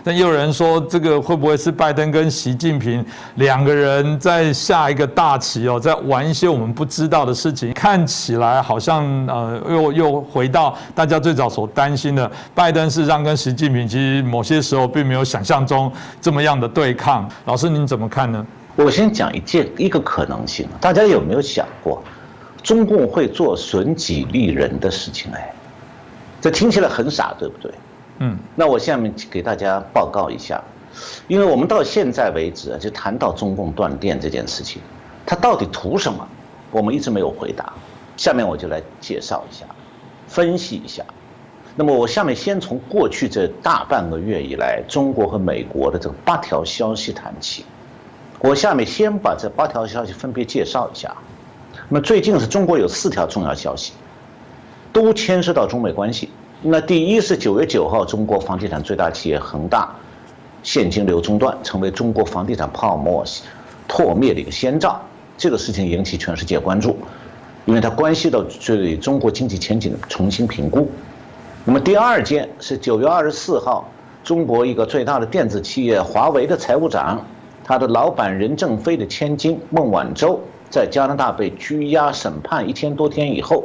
但也有人说，这个会不会是拜登跟习近平两个人在下一个大棋哦，在玩一些我们不知道的事情？看起来好像又回到大家最早所担心的，拜登事实上跟习近平其实某些时候并没有想象中这么样的对抗。老师您怎么看呢？我先讲一个可能性，大家有没有想过，中共会做损己利人的事情？这听起来很傻，对不对？那我下面给大家报告一下，因为我们到现在为止就谈到中共断电这件事情，它到底图什么？我们一直没有回答。下面我就来介绍一下，分析一下。那么我下面先从过去这大半个月以来，中国和美国的这个8条消息谈起。我下面先把这8条消息分别介绍一下。那么最近是中国有4条重要消息，都牵涉到中美关系。那第一是9月9号，中国房地产最大企业恒大现金流中断，成为中国房地产泡沫破灭的一个先兆。这个事情引起全世界关注，因为它关系到对中国经济前景的重新评估。那么第二件是9月24号，中国一个最大的电子企业华为的财务长，他的老板任正非的千金孟晚舟，在加拿大被拘押审判1000多天以后，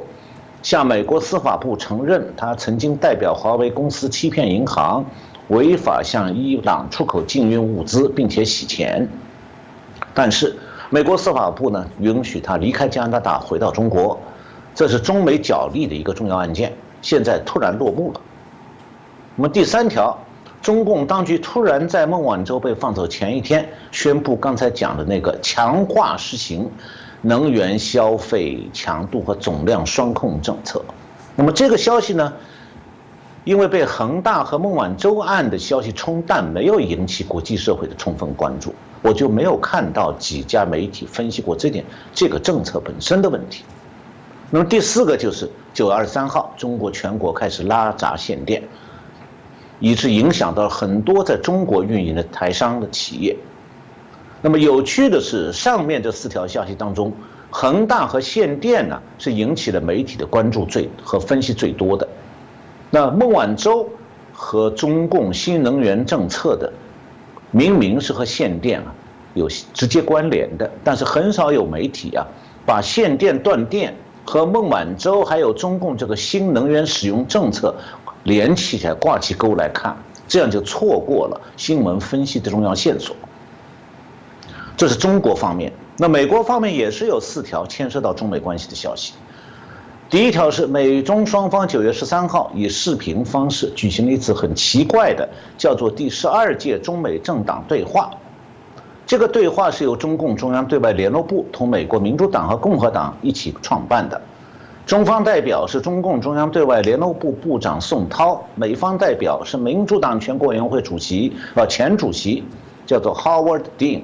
向美国司法部承认，他曾经代表华为公司欺骗银行，违法向伊朗出口禁运物资，并且洗钱。但是美国司法部呢，允许他离开加拿大，回到中国。这是中美角力的一个重要案件，现在突然落幕了。那么第3条，中共当局突然在孟晚舟被放走前一天，宣布刚才讲的那个强化实行能源消费强度和总量双控政策。那么这个消息呢，因为被恒大和孟晚舟案的消息冲淡，没有引起国际社会的充分关注，我就没有看到几家媒体分析过这个政策本身的问题。那么第4个就是9月23号，中国全国开始拉闸限电，以致影响到很多在中国运营的台商的企业。那么有趣的是，上面这4条消息当中，恒大和限电呢是引起了媒体的关注和分析最多的。那孟晚舟和中共新能源政策的，明明是和限电有直接关联的，但是很少有媒体把限电断电和孟晚舟还有中共这个新能源使用政策连起来挂起钩来看，这样就错过了新闻分析的重要线索。这是中国方面。那美国方面也是有4条牵涉到中美关系的消息。第1条是美中双方9月13号以视频方式举行了一次很奇怪的叫做第12届中美政党对话。这个对话是由中共中央对外联络部同美国民主党和共和党一起创办的。中方代表是中共中央对外联络部部长宋涛，美方代表是民主党全国委员会前主席叫做 Howard Dean。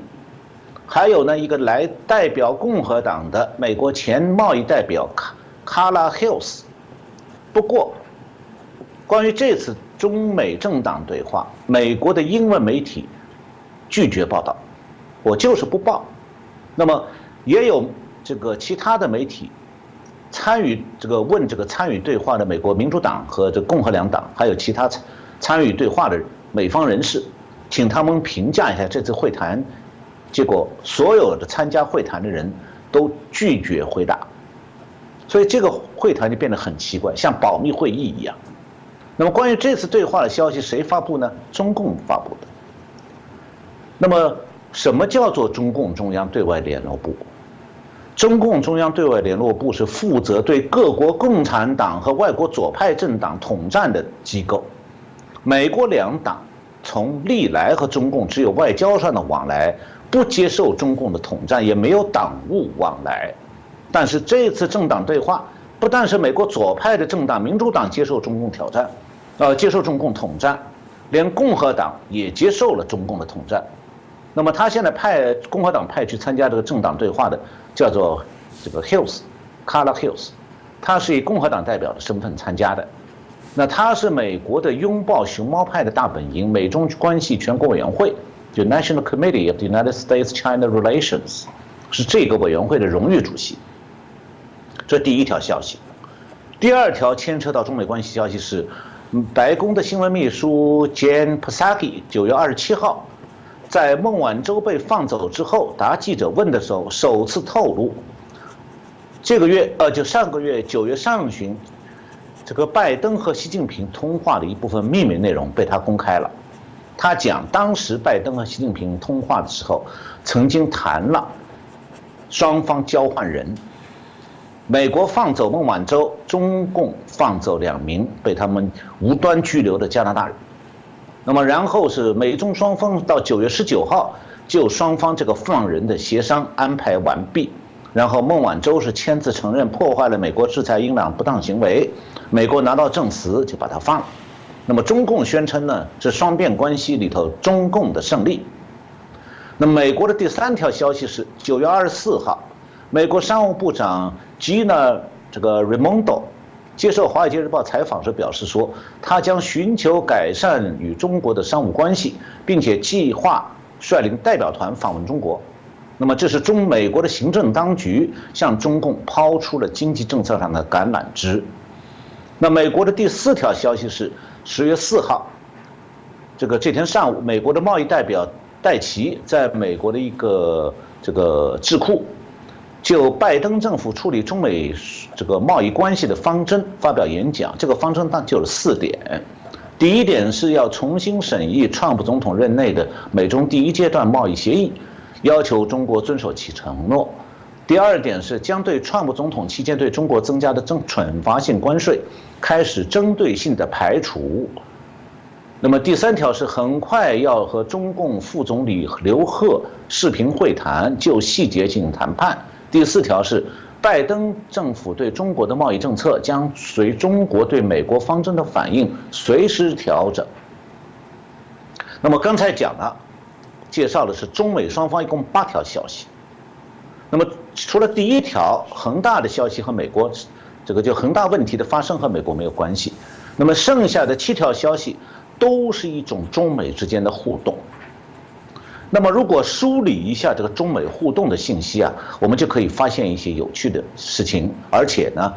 还有呢，一个来代表共和党的美国前贸易代表Carla Hills。不过，关于这次中美政党对话，美国的英文媒体拒绝报道，我就是不报。那么也有这个其他的媒体参与问参与对话的美国民主党和共和两党，还有其他参与对话的美方人士，请他们评价一下这次会谈。结果所有的参加会谈的人都拒绝回答，所以这个会谈就变得很奇怪，像保密会议一样。那么关于这次对话的消息谁发布呢？中共发布的。那么什么叫做中共中央对外联络部？中共中央对外联络部是负责对各国共产党和外国左派政党统战的机构。美国两党从历来和中共只有外交上的往来，不接受中共的统战，也没有党务往来。但是这次政党对话，不但是美国左派的政党民主党接受中共挑战，接受中共统战，连共和党也接受了中共的统战。那么他现在共和党派去参加这个政党对话的，叫做Carla Hills， 他是以共和党代表的身份参加的。那他是美国的拥抱熊猫派的大本营美中关系全国委员会，就 National Committee of the United States-China Relations， 是这个委员会的荣誉主席。这第1条消息。第2条牵扯到中美关系消息是，白宫的新闻秘书 Jen Psaki 9月27号，在孟晚舟被放走之后，答记者问的时候，首次透露，就上个月9月上旬，这个拜登和习近平通话的一部分秘密内容被他公开了。他讲，当时拜登和习近平通话的时候，曾经谈了双方交换人。美国放走孟晚舟，中共放走2名被他们无端拘留的加拿大人。那么然后是美中双方到9月19号就双方这个放人的协商安排完毕，然后孟晚舟是签字承认破坏了美国制裁伊朗不当行为，美国拿到证词就把他放了。那么中共宣称呢，是双边关系里头中共的胜利。那么美国的第3条消息是9月24号。美国商务部长 Gina Raimondo 接受《华尔街日报》采访时表示说，他将寻求改善与中国的商务关系，并且计划率领代表团访问中国。那么，这是美国的行政当局向中共抛出了经济政策上的橄榄枝。那美国的第4条消息是10月4号，这天上午，美国的贸易代表戴奇在美国的一个智库。就拜登政府处理中美贸易关系的方针发表演讲，这个方针就有4点。第一点是要重新审议川普总统任内的美中第1阶段贸易协议，要求中国遵守其承诺。第2点是将对川普总统期间对中国增加的惩罚性关税开始针对性的排除。那么第3条是很快要和中共副总理刘鹤视频会谈，就细节进行谈判。第4条是，拜登政府对中国的贸易政策将随中国对美国方针的反应随时调整。那么刚才讲了，介绍的是中美双方一共8条消息。那么除了第1条恒大的消息和美国就恒大问题的发生和美国没有关系，那么剩下的7条消息都是一种中美之间的互动。那么，如果梳理一下这个中美互动的信息啊，我们就可以发现一些有趣的事情。而且呢，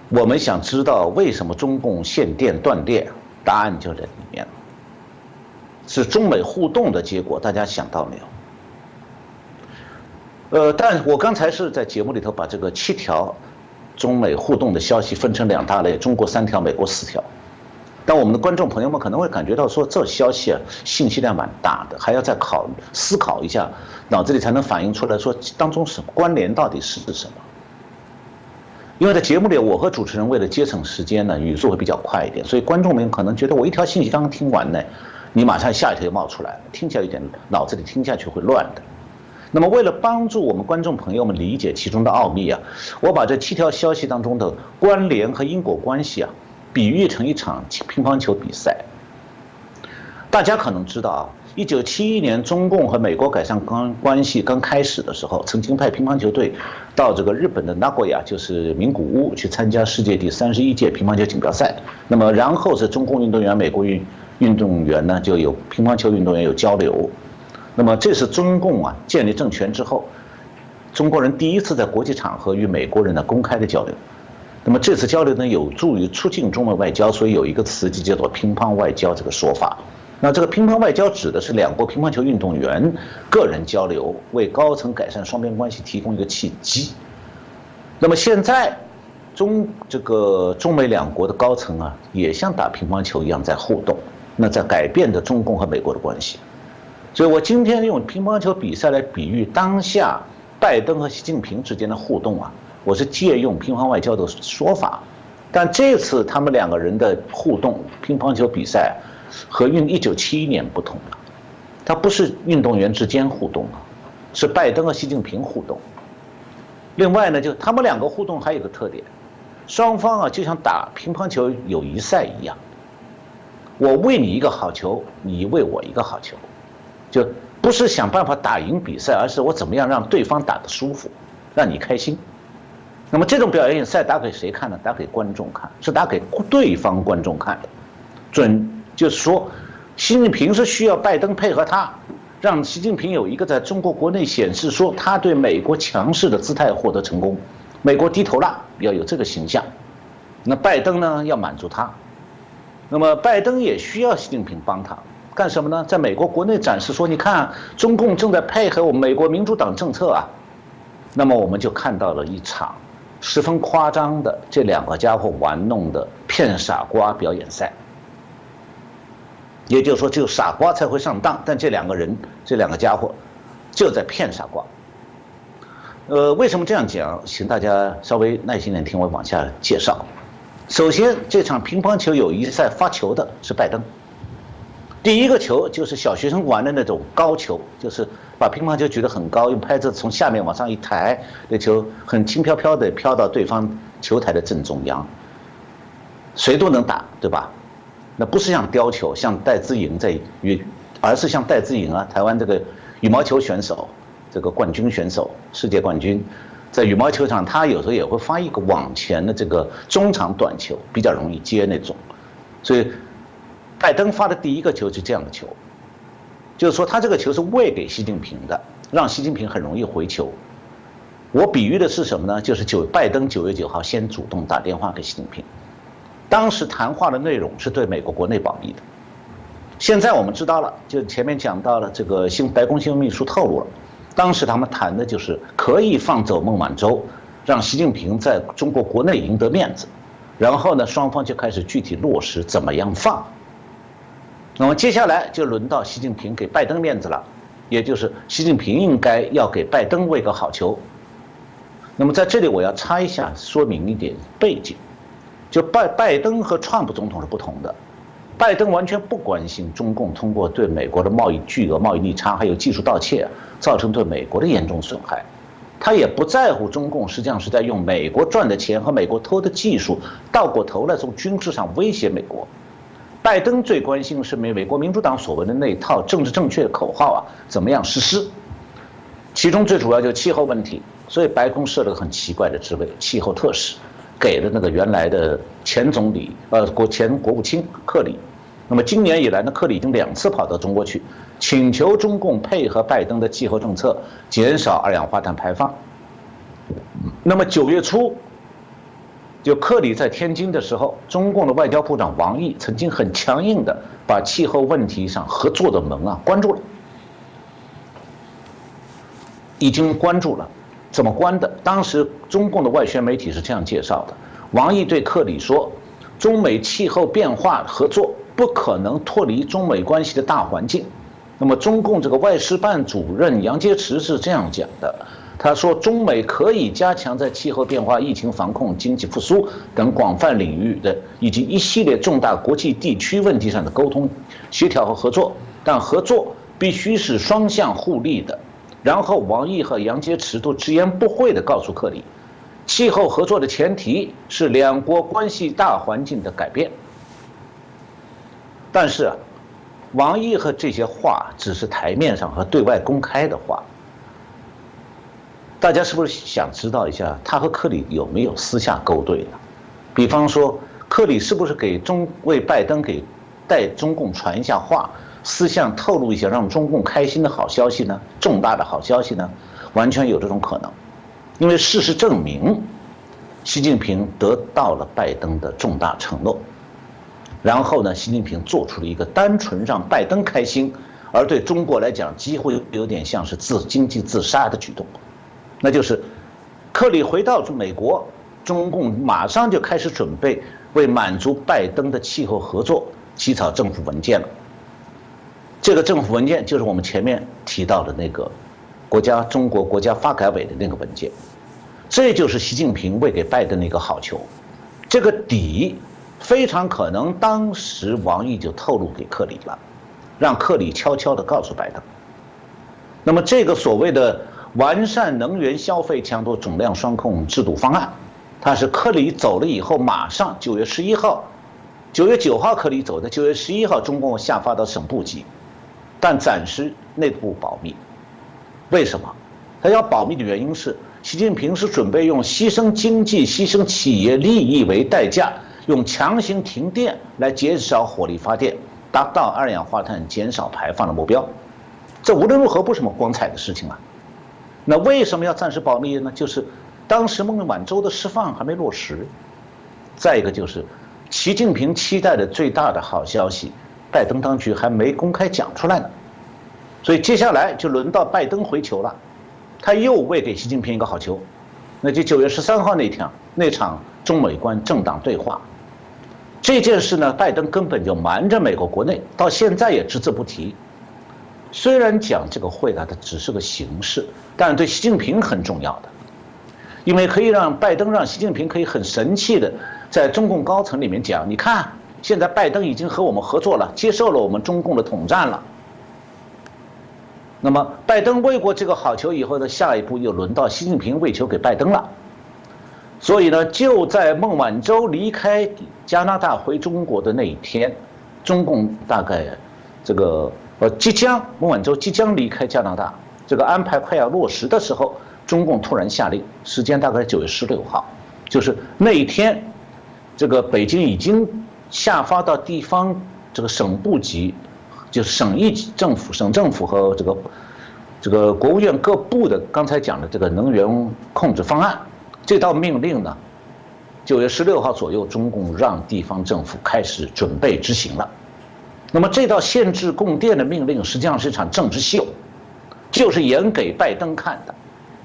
我们想知道为什么中共限电断电，答案就在里面，是中美互动的结果。大家想到没有？但我刚才是在节目里头把这个7条中美互动的消息分成2大类，中国3条，美国4条。但我们的观众朋友们可能会感觉到说，这消息啊，信息量蛮大的，还要再思考一下，脑子里才能反映出来说当中关联到底是什么。因为在节目里，我和主持人为了节省时间呢，语速会比较快一点，所以观众们可能觉得我一条信息刚听完呢，你马上下一条就冒出来了，听起来有点脑子里听下去会乱的。那么为了帮助我们观众朋友们理解其中的奥秘啊，我把这7条消息当中的关联和因果关系啊，比喻成一场乒乓球比赛。大家可能知道啊，1971年中共和美国改善关系刚开始的时候，曾经派乒乓球队到日本的名古屋，就是名古屋去参加世界第31届乒乓球锦标赛。那么然后是中共运动员、美国运动员呢，就有乒乓球运动员有交流。那么这是中共啊建立政权之后，中国人第一次在国际场合与美国人呢公开的交流。那么这次交流呢，有助于促进中美外交，所以有一个词就叫做乒乓外交这个说法。那这个乒乓外交指的是2国乒乓球运动员个人交流，为高层改善双边关系提供一个契机。那么现在中美2国的高层啊，也像打乒乓球一样在互动，那在改变着中共和美国的关系。所以我今天用乒乓球比赛来比喻当下拜登和习近平之间的互动啊，我是借用乒乓外交的说法。但这次他们2个人的互动乒乓球比赛和1971年不同了，它不是运动员之间互动了，是拜登和习近平互动。另外呢，就他们2个互动还有个特点，双方啊就像打乒乓球友谊赛一样，我为你一个好球，你为我一个好球，就不是想办法打赢比赛，而是我怎么样让对方打得舒服，让你开心。那么这种表演赛打给谁看呢？打给观众看，是打给对方观众看的。就是说，习近平是需要拜登配合他，让习近平有一个在中国国内显示说他对美国强势的姿态获得成功，美国低头了，要有这个形象。那拜登呢要满足他，那么拜登也需要习近平帮他干什么呢？在美国国内展示说，你看中共正在配合我们美国民主党政策啊。那么我们就看到了一场十分夸张的这两个家伙玩弄的骗傻瓜表演赛。也就是说，只有傻瓜才会上当，但这两个家伙就在骗傻瓜。为什么这样讲？请大家稍微耐心点听我往下介绍。首先，这场乒乓球友谊赛发球的是拜登。第一个球就是小学生玩的那种高球，就是把乒乓球举得很高，用拍子从下面往上一抬，那球很轻飘飘的飘到对方球台的正中央，谁都能打，对吧？那不是像雕球，像戴资颖而是像戴资颖啊，台湾这个羽毛球选手，这个冠军选手，世界冠军，在羽毛球场他有时候也会发一个往前的这个中长短球，比较容易接那种，所以拜登发的第一个球是这样的球，就是说他这个球是喂给习近平的，让习近平很容易回球。我比喻的是什么呢？就是拜登9月9号先主动打电话给习近平，当时谈话的内容是对美国国内保密的。现在我们知道了，就前面讲到了，这个白宫新闻秘书透露了，当时他们谈的就是可以放走孟晚舟，让习近平在中国国内赢得面子，然后呢，双方就开始具体落实怎么样放。那么接下来就轮到习近平给拜登面子了，也就是习近平应该要给拜登喂个好球。那么在这里我要插一下，说明一点背景，就拜登和川普总统是不同的。拜登完全不关心中共通过对美国的巨额贸易逆差还有技术盗窃造成对美国的严重损害，他也不在乎中共实际上是在用美国赚的钱和美国偷的技术倒过头来从军事上威胁美国。拜登最关心的是美国民主党所谓的那一套政治正确的口号啊，怎么样实施？其中最主要就是气候问题，所以白宫设了个很奇怪的职位——气候特使，给了那个原来的前总理前国务卿克里。那么今年以来呢，克里已经2次跑到中国去，请求中共配合拜登的气候政策，减少二氧化碳排放。那么9月初。就克里在天津的时候，中共的外交部长王毅曾经很强硬的把气候问题上合作的门啊关住了，已经关住了。怎么关的？当时中共的外宣媒体是这样介绍的：王毅对克里说，中美气候变化合作不可能脱离中美关系的大环境。那么中共这个外事办主任杨洁篪是这样讲的。他说，中美可以加强在气候变化、疫情防控、经济复苏等广泛领域的以及一系列重大国际地区问题上的沟通、协调和合作，但合作必须是双向互利的。然后，王毅和杨洁篪都直言不讳地告诉克里，气候合作的前提是两国关系大环境的改变。但是，王毅和这些话只是台面上和对外公开的话。大家是不是想知道一下，他和克里有没有私下勾兑呢？比方说，克里是不是为拜登带中共传一下话，私下透露一些让中共开心的好消息呢？重大的好消息呢？完全有这种可能，因为事实证明，习近平得到了拜登的重大承诺，然后呢，习近平做出了一个单纯让拜登开心，而对中国来讲几乎有点像是经济自杀的举动。那就是克里回到美国，中共马上就开始准备为满足拜登的气候合作起草政府文件了。这个政府文件就是我们前面提到的那个中国国家发改委的那个文件，这就是习近平喂给拜登的一个好球。这个底非常可能当时王毅就透露给克里了，让克里悄悄地告诉拜登。那么这个所谓的完善能源消费强度总量双控制度方案，它是克里走了以后，马上9月11号、9月9号克里走的，9月11号中共下发到省部级，但暂时内部保密。为什么？他要保密的原因是，习近平是准备用牺牲经济、牺牲企业利益为代价，用强行停电来减少火力发电，达到二氧化碳减少排放的目标。这无论如何不是什么光彩的事情啊。那为什么要暂时保密呢？就是当时孟晚舟的释放还没落实，再一个就是习近平期待的最大的好消息，拜登当局还没公开讲出来呢。所以接下来就轮到拜登回球了，他又喂给习近平一个好球，那就9月13号那场中美关政党对话。这件事呢，拜登根本就瞒着美国国内，到现在也只字不提。虽然讲这个会呢，它只是个形式，但对习近平很重要的，因为可以让习近平可以很神气的在中共高层里面讲，你看，现在拜登已经和我们合作了，接受了我们中共的统战了。那么拜登喂过这个好球以后呢，下一步又轮到习近平喂球给拜登了。所以呢，就在孟晚舟离开加拿大回中国的那一天，中共大概孟晚舟即将离开加拿大，这个安排快要落实的时候，中共突然下令，时间大概9月16号，就是那一天，这个北京已经下发到地方这个省部级，就是省政府和这个国务院各部的刚才讲的这个能源控制方案。这道命令呢，9月16号左右，中共让地方政府开始准备执行了。那么这道限制供电的命令实际上是一场政治秀，就是演给拜登看的。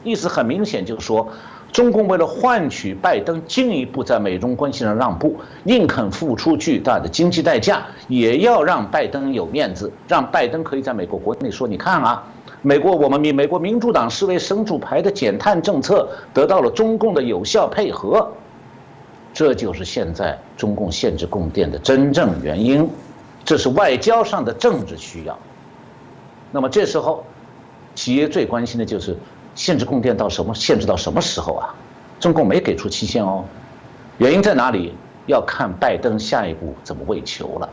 意思很明显，就是说，中共为了换取拜登进一步在美中关系上让步，宁肯付出巨大的经济代价，也要让拜登有面子，让拜登可以在美国国内说：“你看啊。”美国民主党视为神主牌的减碳政策得到了中共的有效配合，这就是现在中共限制供电的真正原因，这是外交上的政治需要。那么这时候，企业最关心的就是限制供电限制到什么时候啊？中共没给出期限哦，原因在哪里？要看拜登下一步怎么喂球了。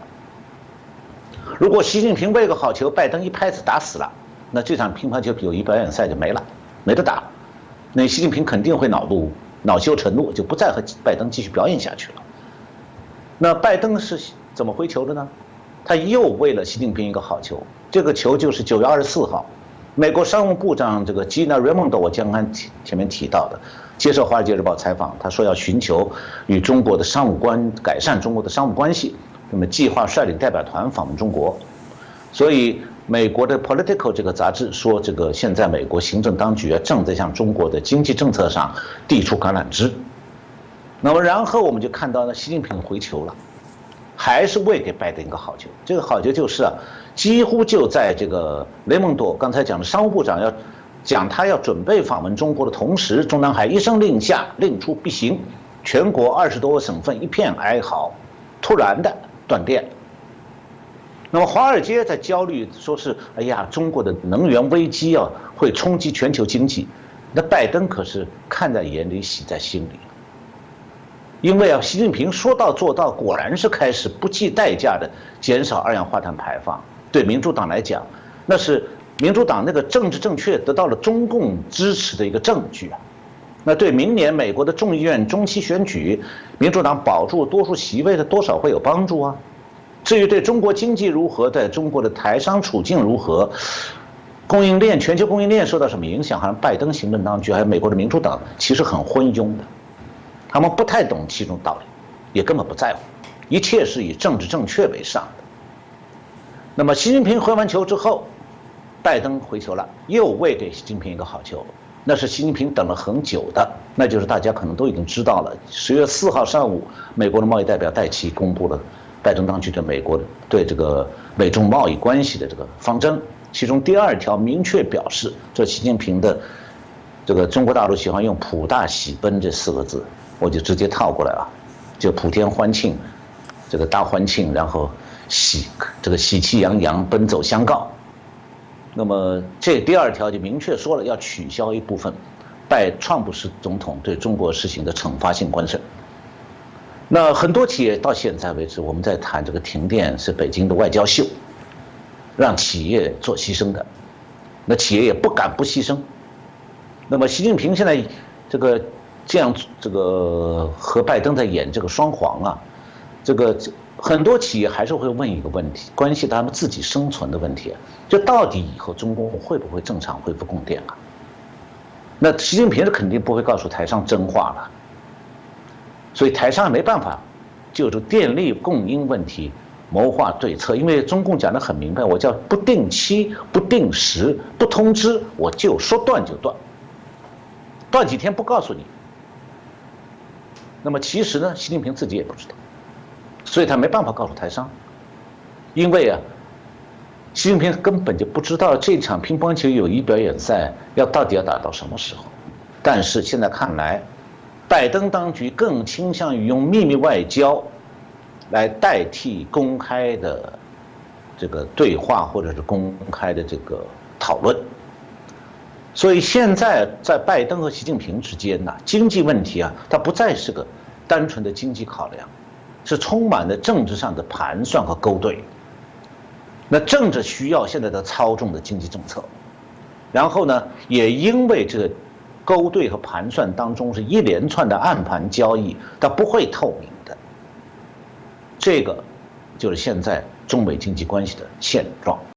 如果习近平喂个好球，拜登一拍子打死了。那这场乒乓球友谊表演赛就没了，没得打。那习近平肯定会恼羞成怒，就不再和拜登继续表演下去了。那拜登是怎么回球的呢？他又喂了习近平一个好球，这个球就是9月24号，美国商务部长这个 Gina Raimondo， 我刚刚前面提到的，接受《华尔街日报》采访，他说要寻求与中国的改善中国的商务关系，那么计划率领代表团访问中国，所以。美国的 Politico 这个杂志说，这个现在美国行政当局正在向中国的经济政策上递出橄榄枝。那么然后我们就看到呢，习近平回球了，还是喂给拜登一个好球。这个好球就是几乎就在这个雷蒙多刚才讲的商务部长他要准备访问中国的同时，中南海一声令下，令出必行，全国20多个省份一片哀嚎，突然的断电。那么华尔街在焦虑，说是哎呀，中国的能源危机会冲击全球经济。那拜登可是看在眼里，喜在心里。因为习近平说到做到，果然是开始不计代价的减少二氧化碳排放。对民主党来讲，那是民主党那个政治正确得到了中共支持的一个证据啊。那对明年美国的众议院中期选举，民主党保住多数席位的多少会有帮助啊。至于对中国经济如何，在中国的台商处境如何，全球供应链受到什么影响，好像拜登行政当局还有美国的民主党其实很昏庸的，他们不太懂其中道理，也根本不在乎，一切是以政治正确为上的。那么习近平回完球之后，拜登回球了，又喂给习近平一个好球，那是习近平等了很久的，那就是大家可能都已经知道了，10月4号上午，美国的贸易代表戴琪公布了拜登当局对这个美中贸易关系的这个方针，其中第2条明确表示，这习近平的这个中国大陆喜欢用普大喜奔这4个字，我就直接套过来就普天欢庆，这个大欢庆，然后喜气洋洋奔走相告。那么这第2条就明确说了，要取消一部分川普总统对中国实行的惩罚性关税。那很多企业到现在为止，我们在谈这个停电是北京的外交秀，让企业做牺牲的，那企业也不敢不牺牲。那么习近平现在这样和拜登在演这个双簧很多企业还是会问一个问题，关系他们自己生存的问题，就到底以后中共会不会正常恢复供电啊？那习近平是肯定不会告诉台商真话了。所以台商也没办法就是电力供应问题谋划对策，因为中共讲得很明白，我叫不定期、不定时、不通知，我就说断就断，断几天不告诉你。那么其实呢，习近平自己也不知道，所以他没办法告诉台商，因为啊，习近平根本就不知道这场乒乓球友谊表演赛到底要打到什么时候。但是现在看来，拜登当局更倾向于用秘密外交来代替公开的这个对话或者是公开的这个讨论。所以现在在拜登和习近平之间呢，经济问题啊，它不再是个单纯的经济考量，是充满了政治上的盘算和勾兑。那政治需要现在的操纵的经济政策，然后呢，也因为这个勾兑和盘算当中是一连串的暗盘交易，它不会透明的。这个就是现在中美经济关系的现状。